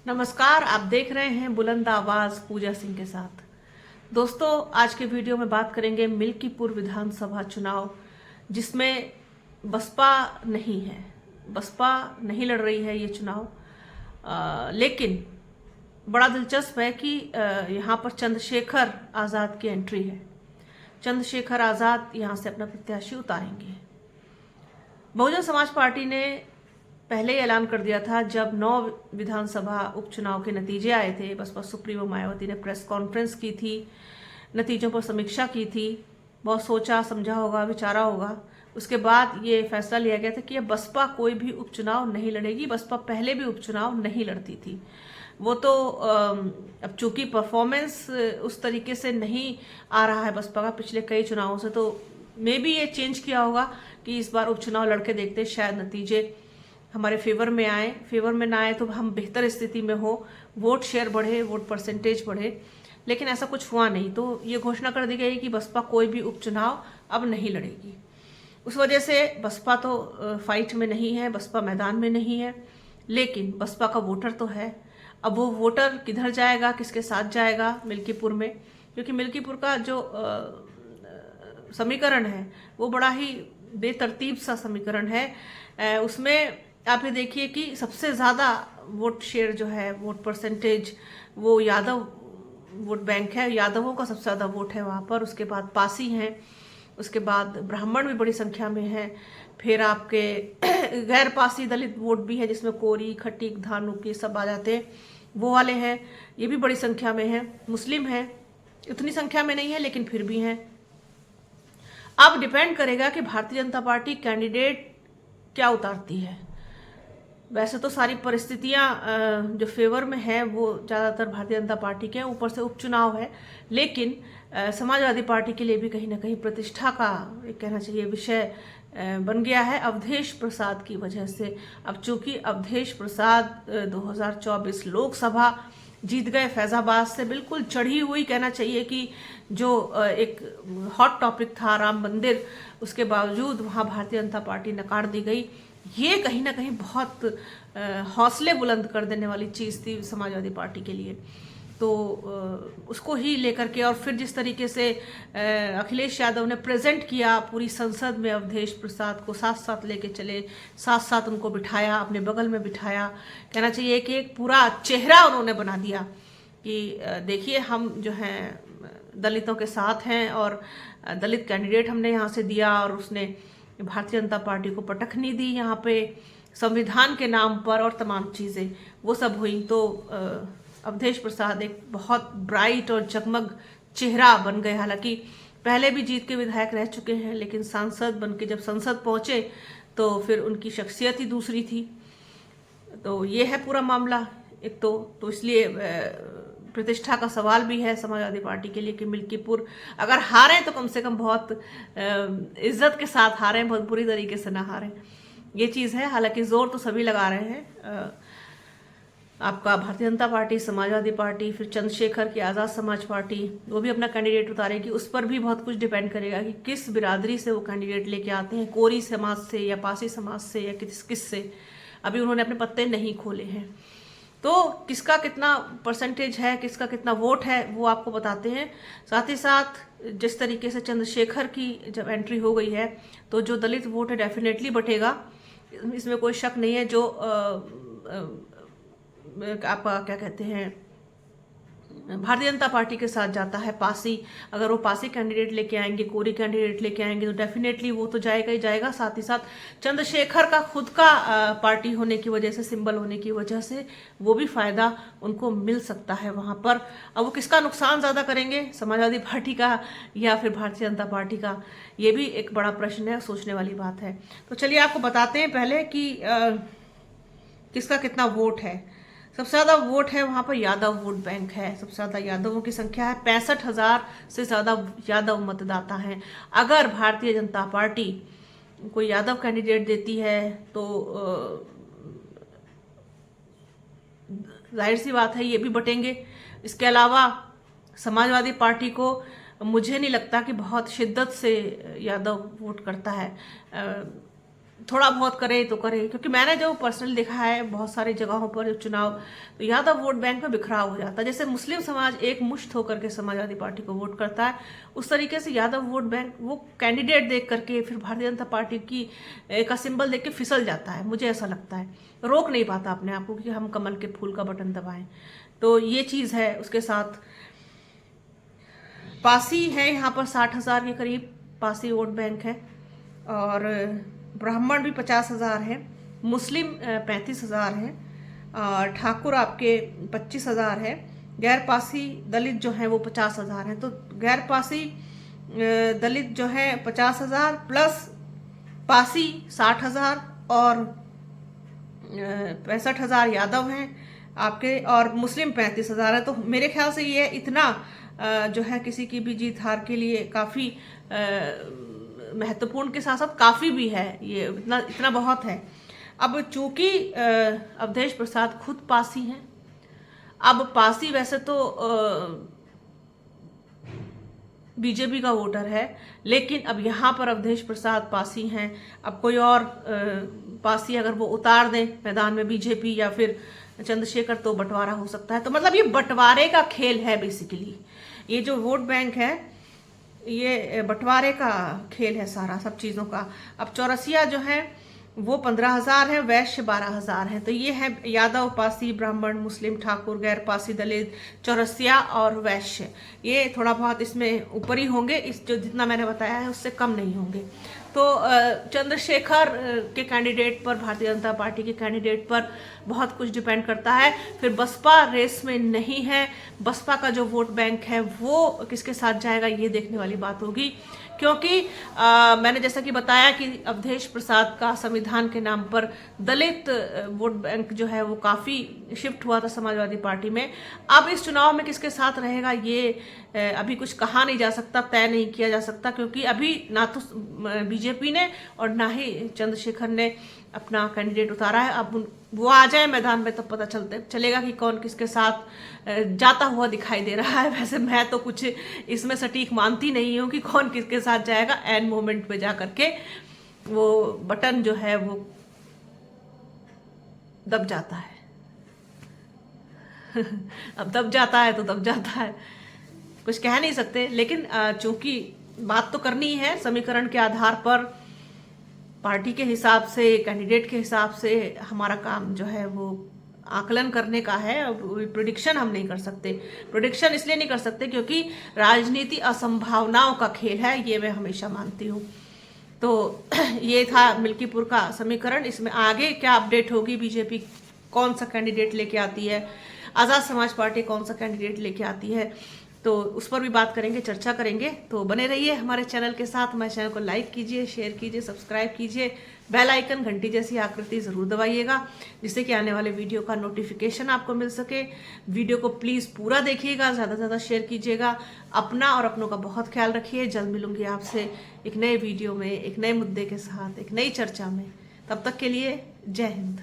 नमस्कार, आप देख रहे हैं बुलंद आवाज पूजा सिंह के साथ। दोस्तों, आज के वीडियो में बात करेंगे मिल्कीपुर विधानसभा चुनाव, जिसमें बसपा नहीं है। बसपा नहीं लड़ रही है ये चुनाव। लेकिन बड़ा दिलचस्प है कि यहाँ पर चंद्रशेखर आज़ाद की एंट्री है। चंद्रशेखर आज़ाद यहाँ से अपना प्रत्याशी उतारेंगे। बहुजन समाज पार्टी ने पहले ही ऐलान कर दिया था, जब 9 विधानसभा उपचुनाव के नतीजे आए थे। बसपा सुप्रीमो मायावती ने प्रेस कॉन्फ्रेंस की थी, नतीजों पर समीक्षा की थी, बहुत सोचा समझा होगा, विचारा होगा। उसके बाद ये फैसला लिया गया था कि अब बसपा कोई भी उपचुनाव नहीं लड़ेगी। बसपा पहले भी उपचुनाव नहीं लड़ती थी। वो तो अब चूंकि परफॉर्मेंस उस तरीके से नहीं आ रहा है बसपा का पिछले कई चुनावों से, तो मे बी ये चेंज किया होगा कि इस बार उपचुनाव लड़के देखते, शायद नतीजे हमारे फेवर में आए। फेवर में ना आए तो हम बेहतर स्थिति में हो, वोट शेयर बढ़े, वोट परसेंटेज बढ़े, लेकिन ऐसा कुछ हुआ नहीं। तो ये घोषणा कर दी गई कि बसपा कोई भी उपचुनाव अब नहीं लड़ेगी। उस वजह से बसपा तो फाइट में नहीं है, बसपा मैदान में नहीं है, लेकिन बसपा का वोटर तो है। अब वो वोटर किधर जाएगा, किसके साथ जाएगा मिल्कीपुर में, क्योंकि मिल्कीपुर का जो समीकरण है वो बड़ा ही बेतरतीब सा समीकरण है। उसमें आप ये देखिए कि सबसे ज़्यादा वोट शेयर जो है, वोट परसेंटेज, वो यादव वोट बैंक है। यादवों का सबसे ज़्यादा वोट है वहाँ पर। उसके बाद पासी हैं, उसके बाद ब्राह्मण भी बड़ी संख्या में है, फिर आपके गैर पासी दलित वोट भी है, जिसमें कोरी, खटीक, धानुक ये सब आ जाते हैं, वो वाले हैं, ये भी बड़ी संख्या में है। मुस्लिम है, इतनी संख्या में नहीं है लेकिन फिर भी हैं। अब डिपेंड करेगा कि भारतीय जनता पार्टी कैंडिडेट क्या उतारती है। वैसे तो सारी परिस्थितियां जो फेवर में है वो ज़्यादातर भारतीय जनता पार्टी के, ऊपर से उपचुनाव है, लेकिन समाजवादी पार्टी के लिए भी कहीं ना कहीं प्रतिष्ठा का एक कहना चाहिए विषय बन गया है अवधेश प्रसाद की वजह से। अब चूंकि अवधेश प्रसाद 2024 लोकसभा जीत गए फैजाबाद से, बिल्कुल चढ़ी हुई कहना चाहिए कि जो एक हॉट टॉपिक था राम मंदिर, उसके बावजूद वहाँ भारतीय जनता पार्टी नकार दी गई। ये कहीं ना कहीं बहुत हौसले बुलंद कर देने वाली चीज़ थी समाजवादी पार्टी के लिए। तो उसको ही लेकर के, और फिर जिस तरीके से अखिलेश यादव ने प्रेजेंट किया पूरी संसद में, अवधेश प्रसाद को साथ साथ लेके चले, साथ साथ उनको बिठाया, अपने बगल में बिठाया, कहना चाहिए कि एक पूरा चेहरा उन्होंने बना दिया कि देखिए हम जो हैं दलितों के साथ हैं, और दलित कैंडिडेट हमने यहाँ से दिया, और उसने भारतीय जनता पार्टी को पटखनी दी यहाँ पे संविधान के नाम पर, और तमाम चीज़ें वो सब हुई। तो अवधेश प्रसाद एक बहुत ब्राइट और जगमग चेहरा बन गए। हालांकि पहले भी जीत के विधायक रह चुके हैं, लेकिन सांसद बन के जब संसद पहुंचे तो फिर उनकी शख्सियत ही दूसरी थी। तो ये है पूरा मामला एक तो इसलिए प्रतिष्ठा का सवाल भी है समाजवादी पार्टी के लिए कि मिल्कीपुर अगर हारें तो कम से कम बहुत इज्जत के साथ हारें, बहुत बुरी तरीके से ना हारें, ये चीज़ है। हालांकि जोर तो सभी लगा रहे हैं, आपका भारतीय जनता पार्टी, समाजवादी पार्टी, फिर चंद्रशेखर की आज़ाद समाज पार्टी, वो भी अपना कैंडिडेट उतारेगी। उस पर भी बहुत कुछ डिपेंड करेगा कि किस बिरादरी से वो कैंडिडेट लेके आते हैं, कोरी समाज से या पासी समाज से या किस से। अभी उन्होंने अपने पत्ते नहीं खोले हैं, तो किसका कितना परसेंटेज है, किसका कितना वोट है, वो आपको बताते हैं। साथ ही साथ जिस तरीके से चंद्रशेखर की जब एंट्री हो गई है, तो जो दलित वोट है डेफिनेटली बटेगा, इसमें कोई शक नहीं है। जो आपका क्या कहते हैं भारतीय जनता पार्टी के साथ जाता है पासी, अगर वो पासी कैंडिडेट लेके आएंगे, कोरी कैंडिडेट लेके आएंगे, तो डेफिनेटली वो तो जाएगा ही जाएगा। साथ ही साथ चंद्रशेखर का खुद का पार्टी होने की वजह से, सिंबल होने की वजह से, वो भी फायदा उनको मिल सकता है वहां पर। अब वो किसका नुकसान ज्यादा करेंगे, समाजवादी पार्टी का या फिर भारतीय जनता पार्टी का, ये भी एक बड़ा प्रश्न है, सोचने वाली बात है। तो चलिए आपको बताते हैं पहले कि किसका कितना वोट है। सबसे ज़्यादा वोट है वहाँ पर यादव वोट बैंक है, सबसे ज़्यादा यादवों की संख्या है, 65,000 से ज़्यादा यादव मतदाता हैं। अगर भारतीय जनता पार्टी कोई यादव कैंडिडेट देती है तो जाहिर सी बात है ये भी बटेंगे। इसके अलावा समाजवादी पार्टी को मुझे नहीं लगता कि बहुत शिद्दत से यादव वोट करता है। थोड़ा बहुत करे तो करे, क्योंकि मैंने जो पर्सनली देखा है बहुत सारी जगहों पर चुनाव, तो यादव वोट बैंक में बिखराव हो जाता है। जैसे मुस्लिम समाज एक मुश्त होकर के समाजवादी पार्टी को वोट करता है, उस तरीके से यादव वोट बैंक वो कैंडिडेट देख करके फिर भारतीय जनता पार्टी की का सिंबल देख के फिसल जाता है। मुझे ऐसा लगता है, रोक नहीं पाता अपने आप को कि हम कमल के फूल का बटन दबाएं। तो ये चीज़ है। उसके साथ पासी है, यहाँ पर 60,000 के करीब पासी वोट बैंक है, और ब्राह्मण भी 50,000 है, मुस्लिम 35,000 है, और ठाकुर आपके 25,000 है, गैर पासी दलित जो है वो 50,000 है। तो गैर पासी दलित जो है 50,000 प्लस पासी 60,000 और 65,000 यादव हैं आपके, और मुस्लिम 35,000 है। तो मेरे ख्याल से ये इतना जो है किसी की भी जीत हार के लिए काफ़ी महत्वपूर्ण के साथ साथ काफ़ी भी है, ये इतना बहुत है। अब चूंकि अवधेश प्रसाद खुद पासी हैं, अब पासी वैसे तो बीजेपी का वोटर है, लेकिन अब यहाँ पर अवधेश प्रसाद पासी हैं। अब कोई और पासी अगर वो उतार दें मैदान में बीजेपी या फिर चंद्रशेखर, तो बंटवारा हो सकता है। तो मतलब ये बंटवारे का खेल है बेसिकली, ये जो वोट बैंक है ये बंटवारे का खेल है सारा, सब चीज़ों का। अब चौरसिया जो है वो 15,000 है, वैश्य 12,000 है। तो ये है यादव, पासी, ब्राह्मण, मुस्लिम, ठाकुर, गैर पासी, दलित, चौरसिया और वैश्य। ये थोड़ा बहुत इसमें ऊपर ही होंगे, इस जो जितना मैंने बताया है उससे कम नहीं होंगे। तो चंद्रशेखर के कैंडिडेट पर, भारतीय जनता पार्टी के कैंडिडेट पर बहुत कुछ डिपेंड करता है। फिर बसपा रेस में नहीं है, बसपा का जो वोट बैंक है वो किसके साथ जाएगा ये देखने वाली बात होगी, क्योंकि मैंने जैसा कि बताया कि अवधेश प्रसाद का संविधान के नाम पर दलित वोट बैंक जो है वो काफ़ी शिफ्ट हुआ था समाजवादी पार्टी में। अब इस चुनाव में किसके साथ रहेगा ये अभी कुछ कहा नहीं जा सकता, तय नहीं किया जा सकता, क्योंकि अभी ना तो बीजेपी ने और ना ही चंद्रशेखर ने अपना कैंडिडेट उतारा है। अब वो आ जाए मैदान में तब पता चलेगा कि कौन किसके साथ जाता हुआ दिखाई दे रहा है। वैसे मैं तो कुछ इसमें सटीक मानती नहीं हूँ कि कौन किसके साथ जाएगा। एंड मोमेंट पे जा करके वो बटन जो है वो दब जाता है। अब दब जाता है तो दब जाता है, कुछ कह नहीं सकते। लेकिन चूंकि बात तो करनी है समीकरण के आधार पर, पार्टी के हिसाब से, कैंडिडेट के हिसाब से हमारा काम जो है वो आकलन करने का है। प्रेडिक्शन हम नहीं कर सकते। प्रेडिक्शन इसलिए नहीं कर सकते क्योंकि राजनीति असंभावनाओं का खेल है, ये मैं हमेशा मानती हूँ। तो ये था मिल्कीपुर का समीकरण। इसमें आगे क्या अपडेट होगी, बीजेपी कौन सा कैंडिडेट लेके आती है, आज़ाद समाज पार्टी कौन सा कैंडिडेट लेके आती है, तो उस पर भी बात करेंगे, चर्चा करेंगे। तो बने रहिए हमारे चैनल के साथ। हमारे चैनल को लाइक कीजिए, शेयर कीजिए, सब्सक्राइब कीजिए, बेल आइकन घंटी जैसी आकृति ज़रूर दबाइएगा, जिससे कि आने वाले वीडियो का नोटिफिकेशन आपको मिल सके। वीडियो को प्लीज़ पूरा देखिएगा, ज़्यादा से ज़्यादा शेयर कीजिएगा। अपना और अपनों का बहुत ख्याल रखिए। जल्द मिलूंगी आपसे एक नए वीडियो में, एक नए मुद्दे के साथ, एक नई चर्चा में। तब तक के लिए जय हिंद।